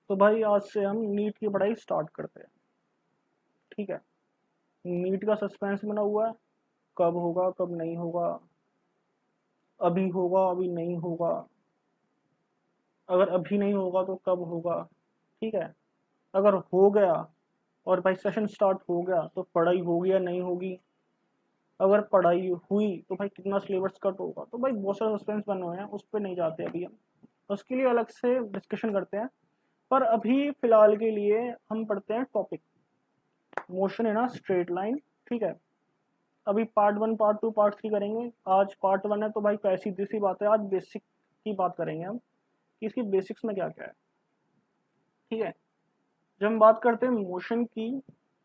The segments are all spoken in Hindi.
तो भाई आज से हम नीट की पढ़ाई स्टार्ट करते हैं। ठीक है। नीट का सस्पेंस बना हुआ है, कब होगा कब नहीं होगा, अभी होगा अभी नहीं होगा, अगर अभी नहीं होगा तो कब होगा। ठीक है। अगर हो गया और भाई सेशन स्टार्ट हो गया तो पढ़ाई होगी या नहीं होगी, अगर पढ़ाई हुई तो भाई कितना सिलेबस कट होगा। तो भाई बहुत सारे सस्पेंस बने हुए हैं, उस पर नहीं जाते अभी हम, उसके लिए अलग से डिस्कशन करते हैं। पर अभी फिलहाल के लिए हम पढ़ते हैं topic motion in a straight line. ठीक है। अभी पार्ट 1 पार्ट 2 पार्ट 3 करेंगे। आज पार्ट 1 है तो भाई कैसी सीधी बात है, आज बेसिक की बात करेंगे हम कि इसकी बेसिक्स में क्या क्या है। ठीक है। जब हम बात करते हैं मोशन की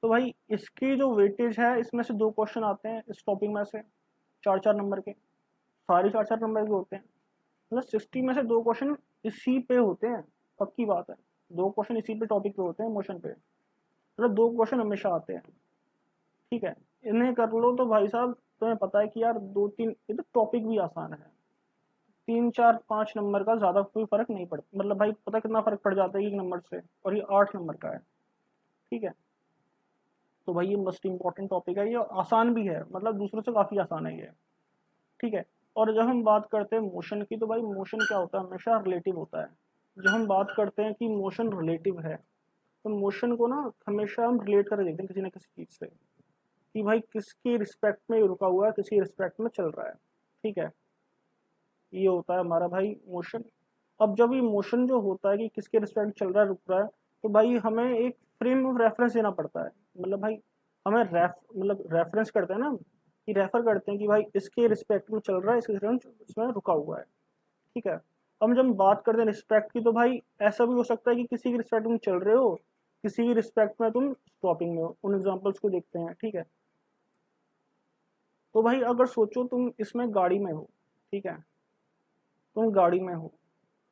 तो भाई इसकी जो वेटेज है इसमें से 2 क्वेश्चन आते हैं इस टॉपिक में से, 4-4 नंबर के, सारे 4-4 नंबर के होते हैं। मतलब 60 में से 2 क्वेश्चन इसी पे होते हैं, पक्की बात है। 2 क्वेश्चन इसी पे टॉपिक पे होते हैं, मोशन पे। मतलब 2 क्वेश्चन हमेशा आते हैं। ठीक है। इन्हें कर लो तो भाई साहब तुम्हें पता है कि यार 2-3 ये तो टॉपिक भी आसान है। 3-4-5 नंबर का ज्यादा कोई फर्क नहीं पड़ता, मतलब भाई पता कितना फर्क पड़ जाता है 1 नंबर से, और ये 8 नंबर का है। ठीक है। तो भाई ये मोस्ट इंपॉर्टेंट टॉपिक है, ये आसान भी है, मतलब दूसरों से काफी आसान है ये। ठीक है। और जब हम बात करते हैं मोशन की तो भाई मोशन क्या होता है, हमेशा रिलेटिव होता है। जब हम बात करते हैं कि मोशन रिलेटिव है तो मोशन को ना हमेशा हम रिलेट कर देखते हैं किसी ना किसी चीज से, कि भाई किसकी रिस्पेक्ट में ये रुका हुआ है, किसी रिस्पेक्ट में चल रहा है। ठीक है। ये होता है हमारा भाई मोशन। अब जब ये मोशन जो होता है कि किसके रिस्पेक्ट चल रहा है रुक रहा है, तो भाई हमें एक फ्रेम ऑफ रेफरेंस देना पड़ता है। मतलब भाई हमें रेफरेंस करते हैं ना, कि रेफर करते हैं कि भाई इसके रिस्पेक्ट में चल रहा है, इसके रिस्पेक्ट इसमें रुका हुआ है। ठीक है। हम जब बात करते हैं रिस्पेक्ट की तो भाई ऐसा भी हो सकता है कि किसी की रिस्पेक्ट में चल रहे हो, किसी की रिस्पेक्ट में तुम स्टॉपिंग में हो। उन एग्जांपल्स को देखते हैं। ठीक है। तो भाई अगर सोचो तुम इसमें गाड़ी में हो, ठीक है, तुम गाड़ी में हो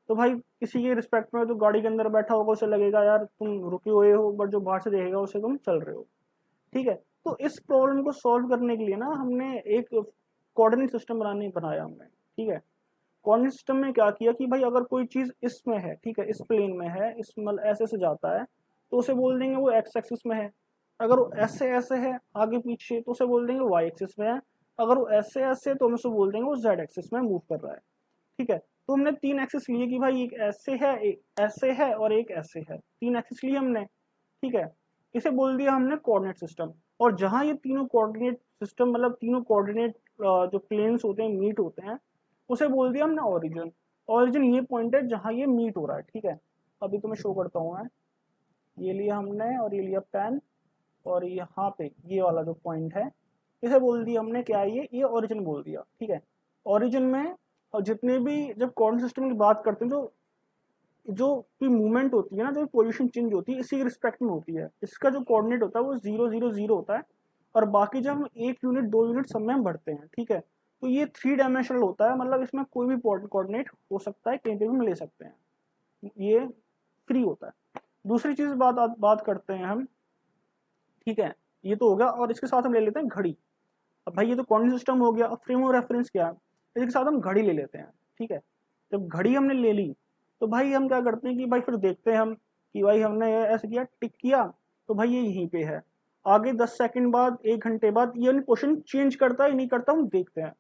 तो भाई किसी के रिस्पेक्ट में तो गाड़ी के अंदर बैठा होगा उसे लगेगा यार तुम रुके हुए हो, बट जो बाहर से देखेगा उसे तुम चल रहे हो। ठीक है। तो इस प्रॉब्लम को सॉल्व करने के लिए ना हमने एक कोऑर्डिनेट सिस्टम बनाया हमने। ठीक है। कोऑर्डिनेट सिस्टम में क्या किया कि भाई अगर कोई चीज इसमें है, ठीक है, इस प्लेन में है, इस मतलब ऐसे से जाता है तो उसे बोल देंगे वो एक्स एक्सिस में है। अगर वो ऐसे ऐसे है आगे पीछे तो उसे बोल देंगे वाई एक्सिस में है। अगर वो ऐसे ऐसे तो हम उसे बोल देंगे वो जेड एक्सिस में मूव कर रहा है। ठीक है। तो हमने 3 एक्सिस लिए कि भाई एक ऐसे है, एक ऐसे है और एक ऐसे है, 3 एक्सिस लिए हमने। ठीक है। इसे बोल दिया हमने कोऑर्डिनेट सिस्टम। और जहां ये तीनों कोऑर्डिनेट सिस्टम मतलब तीनों कोऑर्डिनेट जो प्लेन्स होते हैं मीट होते हैं, उसे बोल दिया हमने ओरिजिन। ओरिजिन ये पॉइंट है जहां ये मीट हो रहा है। ठीक है। अभी तुम्हें शो करता हूँ मैं, ये लिया हमने और ये लिया पेन, और यहाँ पे ये वाला जो पॉइंट है इसे बोल दिया हमने क्या है, ये ओरिजिन बोल दिया। ठीक है। ओरिजिन में और जितने भी जब कोऑर्डिनेट सिस्टम की बात करते हैं, जो जो भी मूवमेंट होती है ना, जो पोजीशन चेंज होती है इसी के रिस्पेक्ट में होती है। इसका जो कोऑर्डिनेट होता है वो 0 0 0 होता है। और बाकी जब हम 1 यूनिट 2 यूनिट सब में हम बढ़ते हैं, ठीक है, तो ये 3 डायमेंशनल होता है, मतलब इसमें कोई भी कोऑर्डिनेट हो सकता है, कहीं पे भी हम ले सकते हैं, ये फ्री होता है। दूसरी चीज बात करते हैं हम। ठीक है। ये तो हो गया, और इसके साथ हम ले लेते हैं घड़ी। अब भाई ये तो कोऑर्डिनेट सिस्टम हो गया, अब फ्रेम ऑफ रेफरेंस क्या है, इसके साथ हम घड़ी ले लेते हैं। ठीक है। जब घड़ी हमने ले ली तो भाई हम क्या करते हैं कि भाई फिर देखते हैं हम कि भाई हमने ये ऐसे किया, टिक किया, तो भाई ये यहीं पे है। आगे 10 सेकंड बाद, 1 घंटे बाद ये अपनी पोजीशन चेंज करता है नहीं करता हम देखते हैं।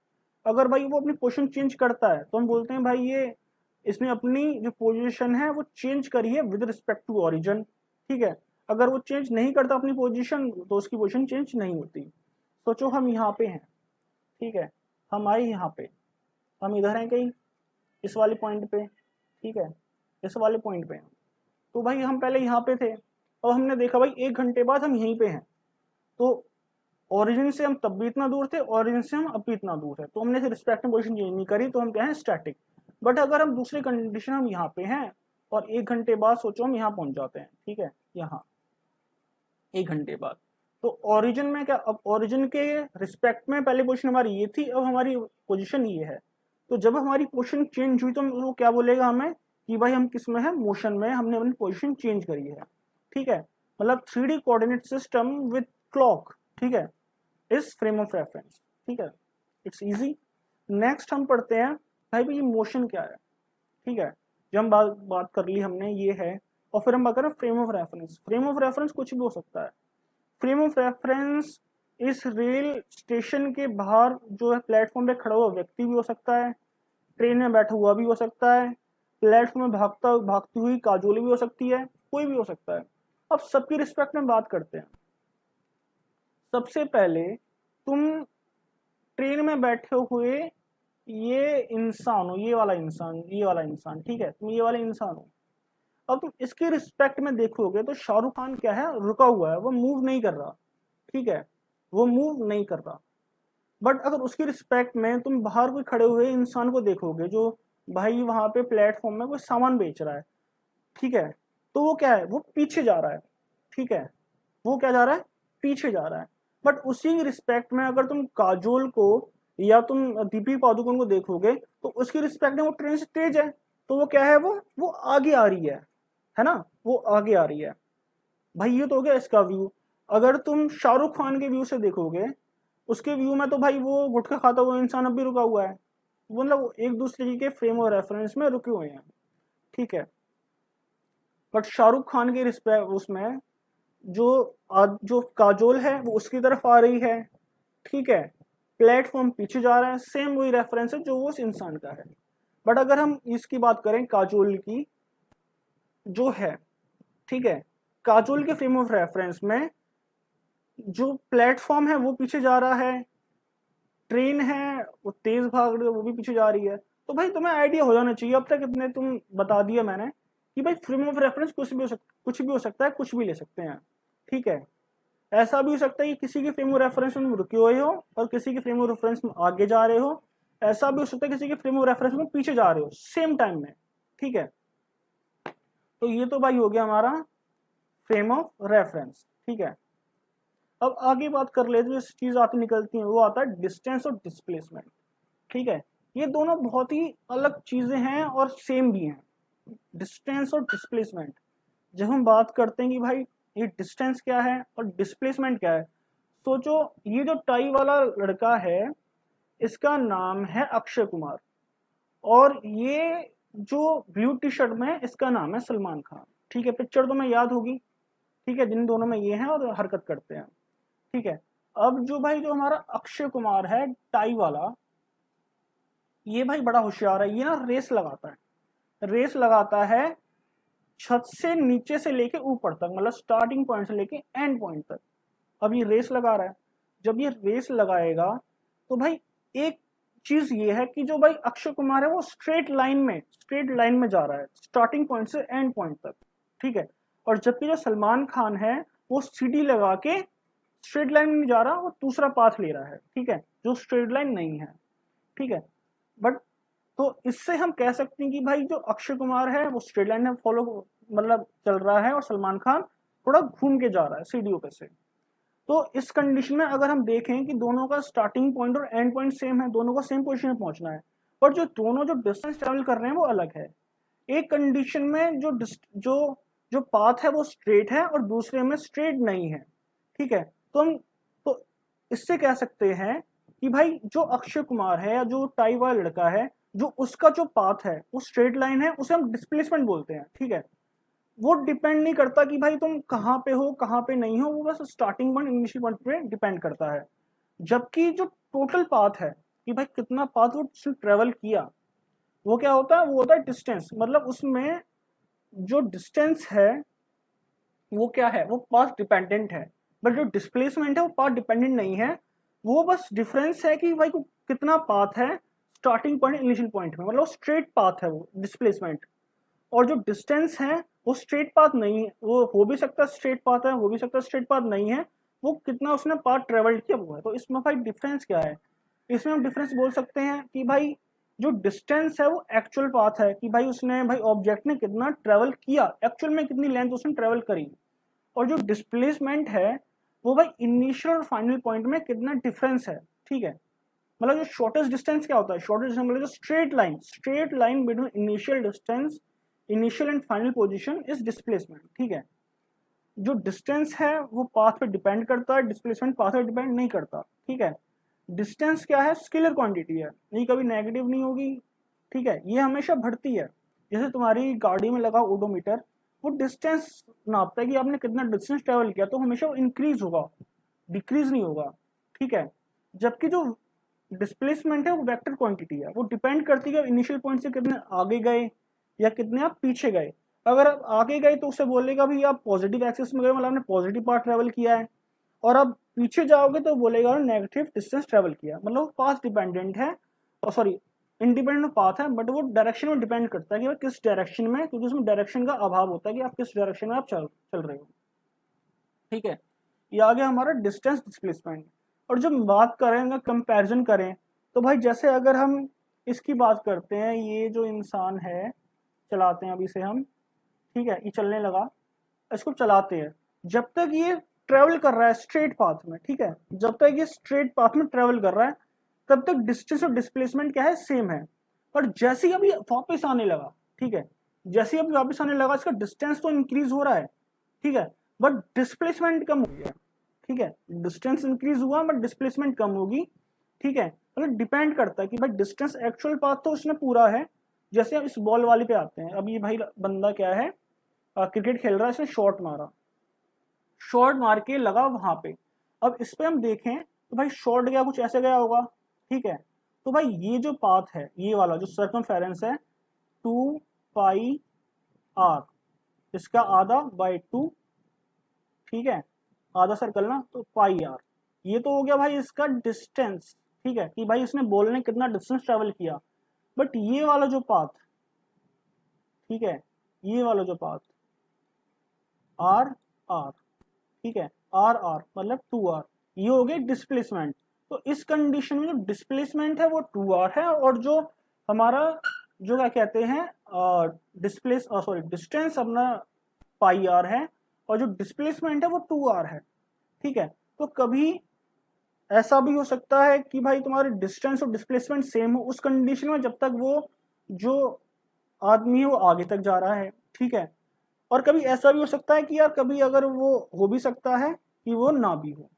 अगर भाई वो अपनी पोजीशन चेंज करता है तो हम बोलते हैं भाई ये इसने अपनी जो पोजीशन है वो चेंज करी है विद रिस्पेक्ट टू ओरिजिन। ठीक है। अगर वो चेंज नहीं करता अपनी पोजीशन तो उसकी पोजीशन चेंज नहीं होती। सोचो हम यहाँ पे हैं, ठीक है, हम आए यहाँ पे, हम इधर हैं कहीं इस वाले पॉइंट पे, ठीक है, इस वाले पॉइंट पे। तो भाई हम पहले यहाँ पे थे और हमने देखा भाई 1 घंटे बाद हम यहीं पे हैं। तो ओरिजिन से हम तब भी इतना दूर थे, ओरिजिन से हम अब भी इतना दूर है, तो हमने रिस्पेक्ट में पोजिशन चेंज नहीं करी, तो हम क्या है स्टैटिक। बट अगर हम दूसरी कंडीशन हम यहाँ पे हैं और 1 घंटे बाद सोचो हम यहाँ पहुंच जाते हैं, ठीक है, यहाँ 1 घंटे बाद, तो ओरिजिन में क्या, अब ओरिजिन के रिस्पेक्ट में पहले पोजीशन हमारी ये थी, अब हमारी पोजीशन ये है। तो जब हमारी पोजीशन चेंज हुई तो वो क्या बोलेगा हमें कि भाई हम किस में है, मोशन में, हमने अपनी पोजीशन चेंज करी है। ठीक है। मतलब 3D coordinate system with clock, ठीक है, इस फ्रेम ऑफ रेफरेंस। ठीक है। It's easy. नेक्स्ट हम पढ़ते हैं भाई ये मोशन क्या है। ठीक है। जब हम बात कर ली हमने ये है और फिर हम बात करें frame of reference. Frame of reference कुछ भी हो सकता है। फ्रेम ऑफ रेफरेंस इस रेल स्टेशन के बाहर जो है प्लेटफॉर्म पे खड़ा हुआ व्यक्ति भी हो सकता है, ट्रेन में बैठा हुआ भी हो सकता है, प्लेटफॉर्म में भागती हुई काजोली भी हो सकती है, कोई भी हो सकता है। अब सबकी रिस्पेक्ट में बात करते हैं। सबसे पहले तुम ट्रेन में बैठे हुए ये इंसान हो, ये वाला इंसान, ठीक है, तुम ये वाले इंसान हो। अब तुम इसकी रिस्पेक्ट में देखोगे तो शाहरुख खान क्या है, रुका हुआ है, वो मूव नहीं कर रहा, ठीक है, वो मूव नहीं कर रहा। बट अगर उसकी रिस्पेक्ट में तुम बाहर कोई खड़े हुए इंसान को देखोगे जो भाई वहां पे प्लेटफॉर्म में कोई सामान बेच रहा है, ठीक है, तो वो क्या है, वो पीछे जा रहा है, ठीक है, वो क्या जा रहा है, पीछे जा रहा है। बट उसी रिस्पेक्ट में अगर तुम काजोल को या तुम दीपिका पादुकोण को देखोगे तो उसकी रिस्पेक्ट में वो ट्रेन से तेज है, तो वो क्या है, वो आगे आ रही है ना, वो आगे आ रही है। भाई ये तो हो गया इसका व्यू। अगर तुम शाहरुख खान के व्यू से देखोगे, उसके व्यू में तो भाई वो गुटखा खाता हुआ इंसान अब भी रुका हुआ है, मतलब एक दूसरे के फ्रेम और रेफरेंस में रुके हुए हैं, ठीक है। बट शाहरुख खान के रिस्पेक्ट उसमें जो काजोल है वो उसकी तरफ आ रही है, ठीक है, प्लेटफॉर्म पीछे जा रहा है, सेम वही रेफरेंस है जो वो उस इंसान का है। बट अगर हम इसकी बात करें काजोल की जो है, ठीक है, काजोल के फ्रेम ऑफ रेफरेंस में जो प्लेटफॉर्म है वो पीछे जा रहा है, ट्रेन है वो तेज भाग रही है, वो भी पीछे जा रही है। तो भाई तुम्हें आइडिया हो जाना चाहिए, अब तक इतने तुम बता दिया मैंने कि भाई फ्रेम ऑफ रेफरेंस कुछ भी हो सकता है, कुछ भी ले सकते हैं, ठीक है। ऐसा भी हो सकता है कि किसी के फ्रेम ऑफ रेफरेंस में रुके हुए हो और किसी के फ्रेम ऑफ रेफरेंस में आगे जा रहे हो। ऐसा भी हो सकता है किसी के फ्रेम ऑफ रेफरेंस में पीछे जा रहे हो सेम टाइम में, ठीक है। तो ये तो भाई हो गया हमारा फ्रेम ऑफ रेफरेंस, ठीक है। अब आगे बात कर लेते हैं, जो चीज आती निकलती है वो आता है डिस्टेंस और डिस्प्लेसमेंट, ठीक है। ये दोनों बहुत ही अलग चीजें हैं और सेम भी हैं, डिस्टेंस और डिस्प्लेसमेंट। जब हम बात करते हैं कि भाई ये डिस्टेंस क्या है और डिस्प्लेसमेंट क्या है, सोचो ये जो टाई वाला लड़का है इसका नाम है अक्षय कुमार, और ये जो ब्लू टी शर्ट में इसका नाम है सलमान खान, ठीक है। पिक्चर तो मैं याद होगी, ठीक है, जिन दोनों में ये है और हरकत करते हैं, ठीक है। अब जो भाई जो हमारा अक्षय कुमार है टाई वाला, ये भाई बड़ा होशियार है, ये ना रेस लगाता है छत से नीचे से लेके ऊपर तक, मतलब स्टार्टिंग पॉइंट से लेके एंड पॉइंट तक। अब ये रेस लगा रहा है, जब ये रेस लगाएगा तो भाई एक चीज ये है कि जो भाई अक्षय कुमार है वो स्ट्रेट लाइन में जा रहा है स्टार्टिंग पॉइंट से एंड पॉइंट तक, ठीक है। और जबकि जो सलमान खान है वो सीढ़ी लगा के स्ट्रेट लाइन में नहीं जा रहा, वो दूसरा पाथ ले रहा है, ठीक है, जो स्ट्रेट लाइन नहीं है, ठीक है। बट तो इससे हम कह सकते हैं कि भाई जो अक्षय कुमार है वो स्ट्रेट लाइन में फॉलो मतलब चल रहा है और सलमान खान थोड़ा घूम के जा रहा है सीढ़ियों पे से। तो इस कंडीशन में अगर हम देखें कि दोनों का स्टार्टिंग पॉइंट और एंड पॉइंट सेम है, दोनों को सेम पोजीशन में पहुंचना है, पर जो दोनों जो डिस्टेंस ट्रेवल कर रहे हैं वो अलग है। एक कंडीशन में जो जो पाथ है वो स्ट्रेट है और दूसरे में स्ट्रेट नहीं है, ठीक है। तो इससे कह सकते हैं कि भाई जो अक्षय कुमार है या जो टाई वाला लड़का है, जो उसका जो पाथ है वो स्ट्रेट लाइन है, उसे हम डिस्प्लेसमेंट बोलते हैं, ठीक है। वो डिपेंड नहीं करता कि भाई तुम कहाँ पे हो कहाँ पे नहीं हो, वो बस स्टार्टिंग पॉइंट इनिशियल पॉइंट पे डिपेंड करता है। जबकि जो टोटल पाथ है कि भाई कितना पाथ वो ट्रेवल किया, वो क्या होता है, वो होता है डिस्टेंस। मतलब उसमें जो डिस्टेंस है वो क्या है, वो पाथ डिपेंडेंट है। बट जो डिस्प्लेसमेंट है वो पाथ डिपेंडेंट नहीं है, वो बस डिफरेंस है कि भाई कितना पाथ है स्टार्टिंग पॉइंट इनिशियल पॉइंट में, मतलब स्ट्रेट पाथ है वो डिस्प्लेसमेंट। और जो डिस्टेंस है वो स्ट्रेट पाथ नहीं है, वो हो भी सकता है स्ट्रेट पाथ है, हो भी सकता है स्ट्रेट पाथ नहीं है, वो कितना उसने पाथ ट्रेवल किया हुआ है। तो इसमें भाई डिफरेंस क्या है, इसमें हम डिफरेंस बोल सकते हैं कि भाई जो डिस्टेंस है वो एक्चुअल पाथ है, कि भाई उसने भाई ऑब्जेक्ट ने कितना ट्रेवल किया, एक्चुअल में कितनी लेंथ उसने ट्रेवल करी। और जो डिस्प्लेसमेंट है वो भाई इनिशियल और फाइनल पॉइंट में कितना डिफरेंस है, ठीक है। मतलब जो शॉर्टेस्ट डिस्टेंस क्या होता है, शॉर्टेस्ट डिस्टेंस मतलब जो straight line between initial distance, initial and final position is displacement, ठीक है। जो डिस्टेंस है वो पाथ पे डिपेंड करता है, डिस्प्लेसमेंट पाथ पे डिपेंड नहीं करता, ठीक है। डिस्टेंस क्या है, स्केलर क्वांटिटी है, ये कभी नेगेटिव नहीं होगी, ठीक है, ये हमेशा बढ़ती है। जैसे तुम्हारी गाड़ी में लगा ओडोमीटर, वो डिस्टेंस नापता है कि आपने कितना डिस्टेंस ट्रेवल किया, तो हमेशा वो इंक्रीज होगा, डिक्रीज नहीं होगा, ठीक है। जबकि जो डिस्प्लेसमेंट है वो वेक्टर क्वांटिटी है, वो डिपेंड करती है इनिशियल पॉइंट से कितने आगे गए या कितने आप पीछे गए। अगर आप आगे गए तो उसे बोलेगा भी आप पॉजिटिव एक्सिस में गए, मतलब आपने पॉजिटिव पार्ट ट्रेवल किया है, और आप पीछे जाओगे तो बोलेगा नेगेटिव डिस्टेंस ट्रेवल किया, मतलब पाथ डिपेंडेंट है, और सॉरी इंडिपेंडेंट पाथ है, बट वो डायरेक्शन में डिपेंड करता है कि किस डायरेक्शन में, क्योंकि उसमें डायरेक्शन का अभाव होता है कि आप किस डायरेक्शन में आप चल रहे हो, ठीक है। ये आ गया हमारा डिस्टेंस डिस्प्लेसमेंट। और जब बात करेंगे कंपैरिजन करें, तो भाई जैसे अगर हम इसकी बात करते हैं, ये जो इंसान है, चलाते हैं अभी से हम, ठीक है, ये चलने लगा, इसको चलाते हैं, जब तक ये ट्रेवल कर रहा है स्ट्रेट पाथ में, ठीक है, जब तक ये स्ट्रेट पाथ में ट्रेवल कर रहा है तब तक डिस्टेंस और डिस्प्लेसमेंट क्या है, सेम है। पर जैसे ही अभी वापस आने लगा, ठीक है, जैसे ही अभी वापस आने लगा, इसका डिस्टेंस तो इंक्रीज हो रहा है, ठीक है, बट डिस्प्लेसमेंट कम हो गया, ठीक है, डिस्टेंस इंक्रीज हुआ बट डिस्प्लेसमेंट कम होगी, ठीक है। मतलब डिपेंड करता है कि भाई डिस्टेंस एक्चुअल पाथ तो उसने पूरा है। जैसे अब इस बॉल वाले पे आते हैं, अब ये भाई बंदा क्या है, क्रिकेट खेल रहा है, इसने शॉट मारा, शॉट मार के लगा वहां पे, अब इस पे हम देखें तो भाई शॉट गया कुछ ऐसे गया होगा, ठीक है। तो भाई ये जो पाथ है, ये वाला जो सर्कमफेरेंस है 2 पाई आर, इसका आधा बाई 2, ठीक है, आधा सर्कल ना, तो पाई आर, ये तो हो गया भाई इसका डिस्टेंस, ठीक है, कि भाई इसने बॉल ने कितना डिस्टेंस ट्रेवल किया। बट ये वाला जो पाथ, ठीक है, ये वाला जो पाथ आर आर, ठीक है, आर आर मतलब 2 आर, ये हो गए डिस्प्लेसमेंट। तो इस कंडीशन में जो डिस्प्लेसमेंट है वो 2 आर है, और जो हमारा जो क्या कहते हैं डिस्प्लेस सॉरी डिस्टेंस अपना पाई आर है, और जो डिस्प्लेसमेंट है वो 2 आर है, ठीक है। तो कभी ऐसा भी हो सकता है कि भाई तुम्हारे डिस्टेंस और डिस्प्लेसमेंट सेम हो उस कंडीशन में, जब तक वो जो आदमी है वो आगे तक जा रहा है, ठीक है। और कभी ऐसा भी हो सकता है कि यार कभी अगर वो हो भी सकता है कि वो ना भी हो,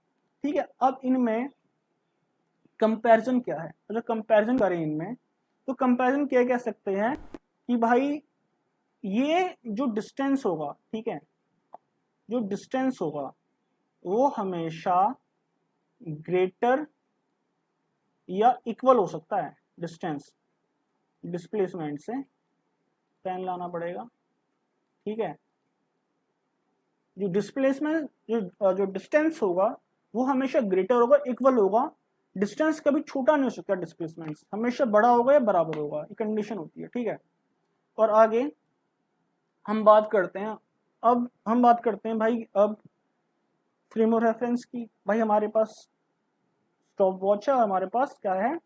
ठीक है। अब इनमें कंपैरिजन क्या है, अगर कंपैरिजन करें इनमें, तो कंपैरिजन क्या कह सकते हैं कि भाई ये जो डिस्टेंस होगा, ठीक है, जो डिस्टेंस होगा वो हमेशा ग्रेटर या इक्वल हो सकता है डिस्टेंस डिस्प्लेसमेंट से, पेन लाना पड़ेगा, ठीक है। जो डिस्प्लेसमेंट जो डिस्टेंस होगा वो हमेशा ग्रेटर होगा, इक्वल होगा, डिस्टेंस कभी छोटा नहीं हो सकता, डिस्प्लेसमेंट हमेशा बड़ा होगा या बराबर होगा, ये कंडीशन होती है, ठीक है। और आगे हम बात करते हैं, अब हम बात करते हैं भाई अब फ्रेम ऑफ रेफरेंस की। भाई हमारे पास स्टॉप वॉच है, और हमारे पास क्या है,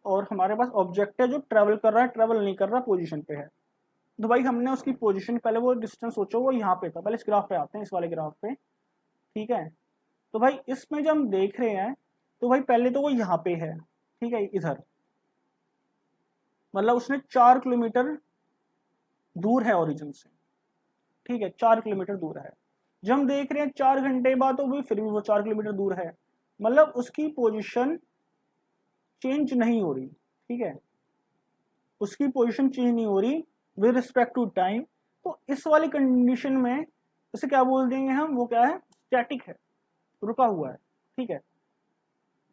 और हमारे पास ऑब्जेक्ट है जो ट्रेवल कर रहा है, ट्रेवल नहीं कर रहा, पोजीशन पे है। तो भाई हमने उसकी पोजीशन, पहले वो डिस्टेंस सोचो वो यहाँ पे था, पहले इस ग्राफ पे आते हैं, इस वाले ग्राफ पे, ठीक है। तो भाई इसमें जब हम देख रहे हैं तो भाई पहले तो वो यहाँ पे है, ठीक है, इधर, मतलब उसने 4 किलोमीटर दूर है ओरिजिन से, ठीक है, 4 किलोमीटर दूर है। जब हम देख रहे हैं 4 घंटे बाद तो भी फिर भी वो 4 किलोमीटर दूर है, मतलब उसकी पोजीशन चेंज नहीं हो रही, ठीक है, उसकी पोजीशन चेंज नहीं हो रही विद रिस्पेक्ट टू टाइम। तो इस वाली कंडीशन में इसे क्या बोल देंगे हम, वो क्या है, स्टैटिक है, रुका हुआ है, ठीक है।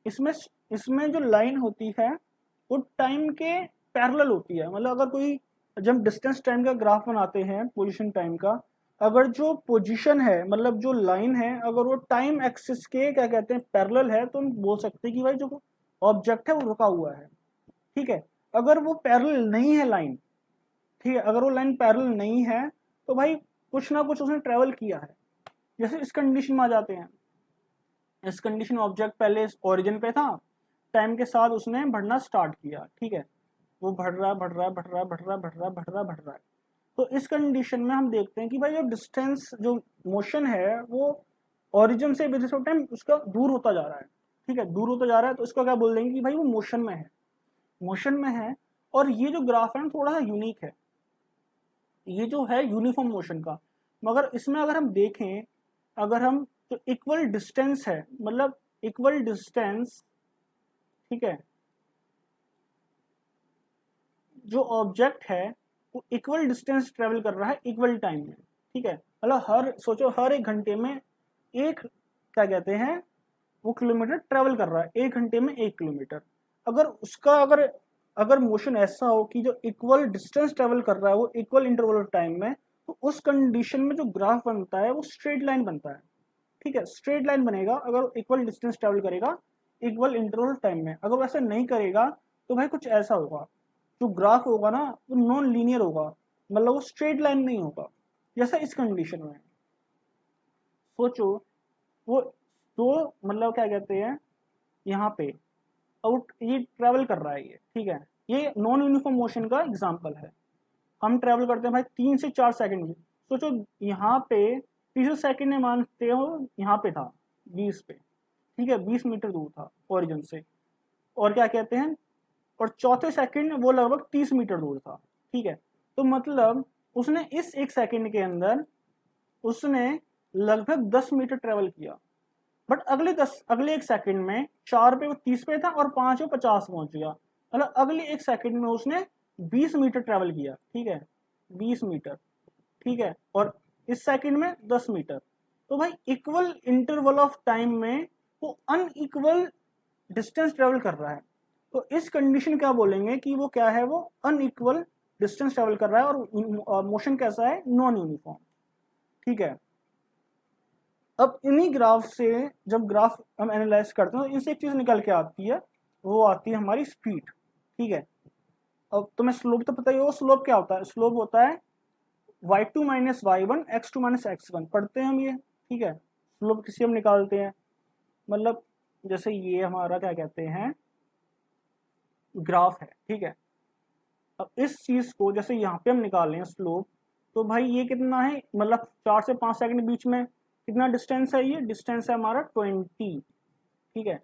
इसमें इसमें जो लाइन होती है वो टाइम के पैरेलल होती है, मतलब अगर कोई, जब डिस्टेंस टाइम का ग्राफ बनाते हैं पोजीशन टाइम का, अगर जो पोजीशन है मतलब जो लाइन है अगर वो टाइम एक्सिस के क्या कहते हैं पैरेलल है, तो हम बोल सकते हैं कि भाई जो ऑब्जेक्ट है वो रुका हुआ है, ठीक है। अगर वो पैरेलल नहीं है लाइन, ठीक है, अगर वो लाइन पैरेलल नहीं है तो भाई कुछ ना कुछ उसने ट्रेवल किया है। जैसे इस कंडीशन में आ जाते हैं, इस कंडीशन में ऑब्जेक्ट पहले ओरिजिन पे था, टाइम के साथ उसने बढ़ना स्टार्ट किया, ठीक है, वो बढ़ रहा है बढ़ रहा है बढ़ रहा है बढ़ रहा है बढ़ रहा है बढ़ रहा है बढ़ रहा है। तो इस कंडीशन में हम देखते हैं कि भाई जो डिस्टेंस जो मोशन है वो ओरिजिन से विद रिस्पेक्ट टाइम उसका दूर होता जा रहा है, ठीक है, दूर होता जा रहा है, तो इसको क्या बोल देंगे कि भाई वो मोशन में है, मोशन में है। और ये जो ग्राफ है थोड़ा सा यूनिक है, ये जो है यूनिफॉर्म मोशन का, मगर इसमें अगर हम देखें, अगर हम जो इक्वल डिस्टेंस है, मतलब इक्वल डिस्टेंस, ठीक है, जो ऑब्जेक्ट है वो इक्वल डिस्टेंस ट्रेवल कर रहा है इक्वल टाइम में, ठीक है। मतलब सोचो हर 1 घंटे में एक, क्या कहते हैं, वो किलोमीटर ट्रेवल कर रहा है, 1 घंटे में 1 किलोमीटर। अगर उसका अगर मोशन ऐसा हो कि जो इक्वल डिस्टेंस ट्रेवल कर रहा है वो इक्वल इंटरवल ऑफ टाइम में, तो उस कंडीशन में जो ग्राफ बनता है वो स्ट्रेट लाइन बनता है, ठीक है। स्ट्रेट लाइन बनेगा अगर इक्वल डिस्टेंस ट्रेवल करेगा इक्वल इंटरवल ऑफ टाइम में। अगर वैसा नहीं करेगा तो भाई कुछ ऐसा होगा, जो ग्राफ होगा ना वो नॉन लीनियर होगा, मतलब वो स्ट्रेट लाइन नहीं होगा, जैसा इस कंडीशन में। सोचो वो तो मतलब क्या कहते हैं, यहाँ पे आउट ये ट्रेवल कर रहा है ये, ठीक है। ये नॉन यूनिफॉर्म मोशन का एग्जांपल है। हम ट्रेवल करते हैं भाई 3 से 4 सेकंड में। सोचो यहाँ पे तीसरे सेकंड में मानते हो यहाँ पे था 20 पे, ठीक है, 20 मीटर दूर था ओरिजिन से, और क्या कहते हैं, और चौथे सेकंड वो लगभग 30 मीटर दूर था, ठीक है। तो मतलब उसने इस 1 सेकंड के अंदर उसने लगभग 10 मीटर ट्रेवल किया। बट अगले 1 सेकंड में 4 पे वो 30 पे था और 5 पे 50 पहुंच गया, मतलब अगले 1 सेकंड में उसने 20 मीटर ट्रेवल किया, ठीक है, 20 मीटर, ठीक है, और इस सेकंड में 10 मीटर। तो भाई इक्वल इंटरवल ऑफ टाइम में वो अनइक्वल डिस्टेंस ट्रेवल कर रहा है। तो इस कंडीशन क्या बोलेंगे कि वो क्या है, वो अनइक्वल डिस्टेंस ट्रेवल कर रहा है, और मोशन कैसा है, नॉन यूनिफॉर्म, ठीक है। अब इन्हीं ग्राफ से जब ग्राफ हम एनालाइज करते हैं तो इनसे एक चीज निकल के आती है, वो आती है हमारी स्पीड, ठीक है। अब तुम्हें स्लोप तो पता ही होगा, स्लोप क्या होता है, स्लोप होता है y2 minus y1 x2 minus x1, पढ़ते हैं हम ये, ठीक है। स्लोप किसी हम निकालते हैं, मतलब जैसे ये हमारा क्या कहते हैं ग्राफ है, ठीक है। अब इस चीज को जैसे यहाँ पे हम निकाल रहे हैं स्लोप, तो भाई ये कितना है, मतलब 4 से 5 सेकंड के बीच में कितना डिस्टेंस है, ये डिस्टेंस है हमारा 20, ठीक है।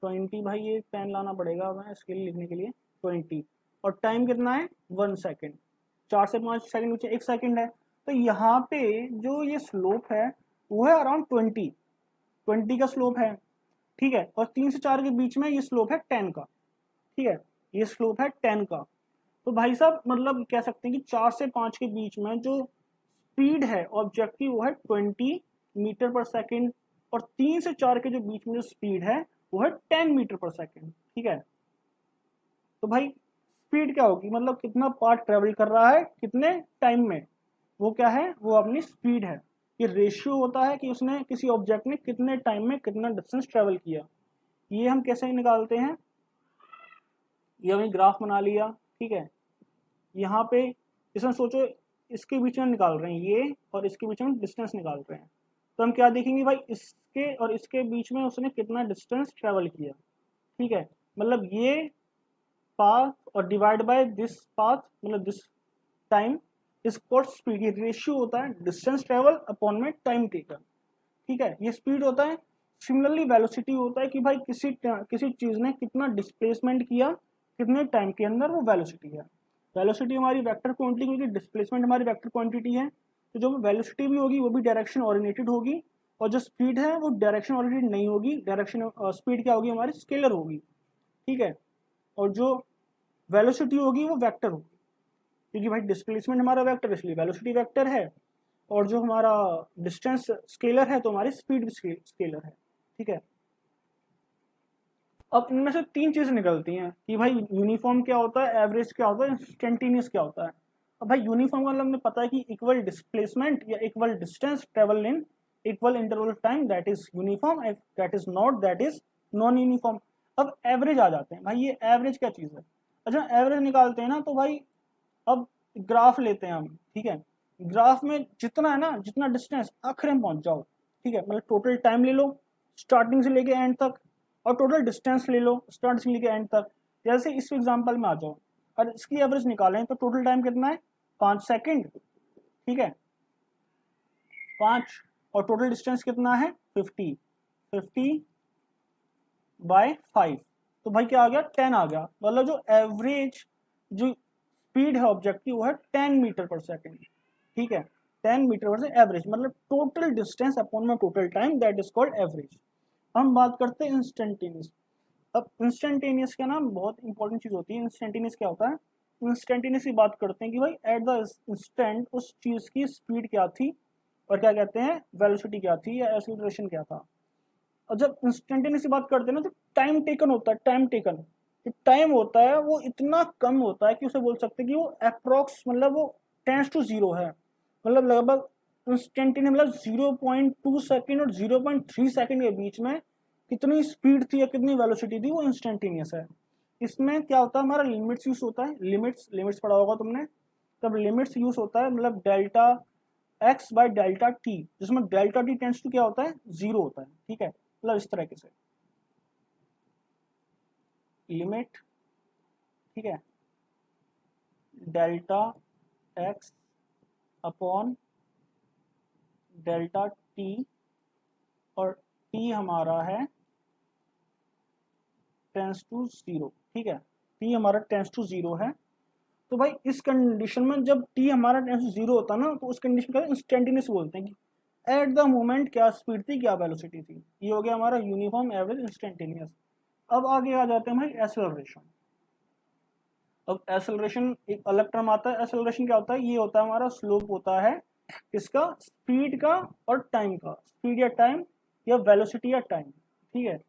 20, भाई ये पेन लाना पड़ेगा मैं इसके लिए लिखने के लिए, 20, और टाइम कितना है 1 सेकंड, 4 से 5 सेकंड नीचे 1 सेकंड है। तो यहाँ पे जो ये स्लोप है वो है अराउंड 20 का स्लोप है, ठीक है। और 3 से 4 के बीच में ये स्लोप है 10 का, ठीक है, ये स्लोप है 10 का। तो भाई साहब मतलब कह सकते हैं कि 4 से 5 के बीच में जो स्पीड है ऑब्जेक्ट की वो है 20 मीटर पर सेकेंड, और 3 से 4 के जो बीच में जो स्पीड है वो है 10 मीटर पर सेकेंड, ठीक है। तो भाई स्पीड क्या होगी, मतलब कितना पार्ट ट्रेवल कर रहा है कितने टाइम में, वो क्या है, वो अपनी स्पीड है। ये रेशियो होता है कि उसने किसी ऑब्जेक्ट ने कितने टाइम में कितना डिस्टेंस ट्रेवल किया। ये हम कैसे निकालते हैं, ये हमने ग्राफ बना लिया, ठीक है। यहाँ पे इसमें सोचो इसके बीच में निकाल रहे हैं ये, और इसके बीच में डिस्टेंस निकाल रहे हैं, तो हम क्या देखेंगे भाई इसके और इसके बीच में उसने कितना डिस्टेंस ट्रेवल किया, ठीक है। मतलब ये पाथ और डिवाइड बाय दिस पाथ, मतलब this time is called speed. ये रेशियो होता है डिस्टेंस ट्रेवल अपॉन में टाइम टेकन, ठीक है, ये स्पीड होता है। सिमिलरली वेलोसिटी होता है कि भाई किसी चीज ने कितना डिस्प्लेसमेंट किया कितने टाइम के अंदर, वो वेलोसिटी है। वेलोसिटी हमारी वेक्टर क्वांटिटी, क्योंकि डिस्प्लेसमेंट हमारी वेक्टर क्वांटिटी है, तो जो वेलोसिटी भी होगी वो भी डायरेक्शन ओरिएंटेड होगी, और जो स्पीड है वो डायरेक्शन ओरिएंटेड नहीं होगी, डायरेक्शन स्पीड क्या होगी हमारी स्केलर होगी, ठीक है। और जो वेलोसिटी होगी वो वेक्टर होगी, क्योंकि भाई डिस्प्लेसमेंट हमारा वेक्टर इसलिए वेलोसिटी वेक्टर है, और जो हमारा डिस्टेंस स्केलर है तो हमारी स्पीड भी स्केलर है, ठीक है। अब इनमें से 3 चीजें निकलती हैं कि भाई यूनिफॉर्म क्या होता है, एवरेज क्या होता है, इंस्टेंटेनियस क्या होता है। अब भाई यूनिफॉर्म का मतलब हमें पता है कि इक्वल डिस्प्लेसमेंट या equal distance travel in equal interval of time, that is uniform, that is not, that is non uniform. अब एवरेज आ जाते हैं भाई, ये एवरेज क्या चीज है। अच्छा एवरेज निकालते हैं ना, तो भाई अब ग्राफ लेते हैं हम, ठीक है। ग्राफ में जितना है ना, जितना डिस्टेंस आखिर में पहुंच जाओ, ठीक है, मतलब टोटल टाइम ले लो स्टार्टिंग से लेके एंड तक, और टोटल डिस्टेंस ले लो स्टार्ट से लेके एंड तक। जैसे इस एग्जांपल में आ जाओ और इसकी एवरेज निकालें तो टोटल टाइम कितना है 5 सेकंड, ठीक है, 5, और टोटल डिस्टेंस कितना है 50 तो भाई क्या आ गया 10 आ गया। मतलब जो एवरेज जो स्पीड है ऑब्जेक्ट की वो है 10 मीटर पर सेकेंड, ठीक है, 10 मीटर से एवरेज, मतलब टोटल डिस्टेंस अपॉन में total time, that is called average. हम बात करते हैं इंस्टेंटेनियस। अब इंस्टेंटेनियस का नाम बहुत इंपॉर्टेंट चीज होती है। इंस्टेंटेनियस क्या होता है, इंस्टेंटेनियस की बात करते हैं कि भाई एट द इंस्टेंट उस चीज़ की स्पीड क्या थी और क्या कहते हैं वेलोसिटी क्या थी या एक्सीलरेशन क्या था। और जब इंस्टेंटेनियस की बात करते हैं ना तो टाइम टेकन होता है, टाइम टेकन जो टाइम होता है वो इतना कम होता है कि उसे बोल सकते हैं कि वो अप्रोक्स मतलब वो टेंस टू जीरो है, मतलब लगभग इंस्टेंटेनियस मतलब 0.2 सेकेंड और 0.3 सेकेंड के बीच में कितनी स्पीड थी या कितनी वेलोसिटी थी वो इंस्टेंटेनियस है। इसमें क्या होता है हमारा लिमिट्स यूज होता है, लिमिट्स लिमिट्स पढ़ा होगा तुमने, तब लिमिट्स यूज होता है मतलब delta x by delta T, जिसमें डेल्टा टी टेंस टू क्या होता है जीरो होता है, ठीक है, मतलब इस तरह से लिमिट, ठीक है, delta x upon delta T और टी हमारा है टेंस टू जीरो, ठीक है, टी हमारा टेंस टू जीरो है। तो भाई इस कंडीशन में जब टी हमारा टेंस टू जीरो होता है ना तो उस कंडीशन का इंस्टेंटेनियस बोलते हैं कि एट द मोमेंट क्या स्पीड थी क्या वेलोसिटी थी। ये हो गया हमारा यूनिफॉर्म एवरेज इंस्टेंटेनियस। अब आगे आ जाते हैं भाई एक्सेलरेशन। अब एक्सेलरेशन एक अलग टर्म आता है। एक्सेलरेशन क्या होता है, ये होता है हमारा स्लोप होता है किसका, स्पीड का और टाइम का, स्पीड या टाइम या वेलोसिटी या टाइम, ठीक है,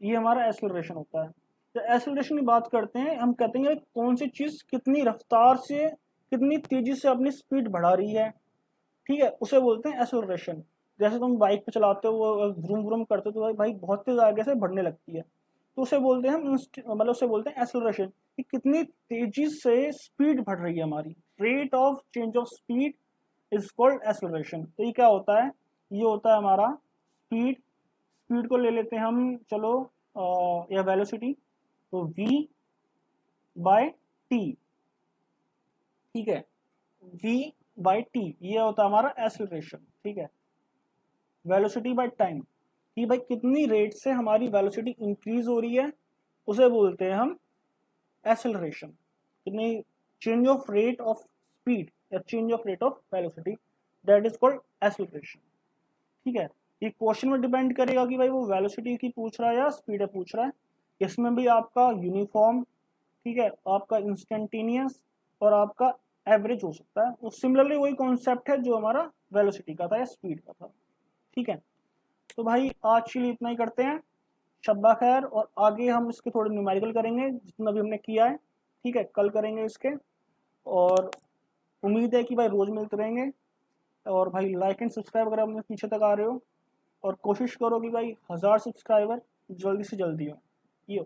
ये हमारा एक्सेलरेशन होता है। तो एक्सेलरेशन की बात करते हैं, हम कहते हैं कौन सी चीज कितनी रफ्तार से कितनी तेजी से अपनी स्पीड बढ़ा रही है, ठीक है, उसे बोलते हैं एक्सेलरेशन। जैसे तुम बाइक पे चलाते हो व्रूम व्रूम करते हो तो भाई बाइक बहुत तेज आगे से बढ़ने लगती है, तो उसे बोलते हैं हम मतलब उसे बोलते हैं एक्सेलरेशन कि कितनी तेजी से स्पीड बढ़ रही है हमारी, rate of change of speed is called acceleration. तो ये क्या होता है, ये होता है हमारा स्पीड, स्पीड को ले लेते हैं हम चलो या वेलोसिटी, तो v बाय टी, ठीक है, v बाय टी ये होता है हमारा एक्सेलरेशन, ठीक है, वेलोसिटी बाय टाइम कि भाई कितनी रेट से हमारी वेलोसिटी इंक्रीज हो रही है उसे बोलते हैं हम एक्सेलरेशन। कितनी change of rate of speed या change of rate of velocity, that is called acceleration, ठीक है। ये क्वेश्चन में डिपेंड करेगा कि भाई वो वेलोसिटी की पूछ रहा है या स्पीड पूछ रहा है। इसमें भी आपका यूनिफॉर्म, ठीक है, आपका इंस्टेंटेनियस और आपका एवरेज हो सकता है। वो सिमिलरली वही कॉन्सेप्ट है जो हमारा वेलोसिटी का था या स्पीड का था, ठीक है। तो भाई आज के लिए इतना ही करते हैं, शब्बा खैर, और आगे हम इसके थोड़े न्यूमेरिकल करेंगे जितना भी हमने किया है, ठीक है, कल करेंगे इसके। और उम्मीद है कि भाई रोज मिलते रहेंगे। और भाई लाइक एंड सब्सक्राइब अगर आप पीछे तक आ रहे हो, और कोशिश करो कि भाई 1000 सब्सक्राइबर जल्दी से जल्दी हो। ये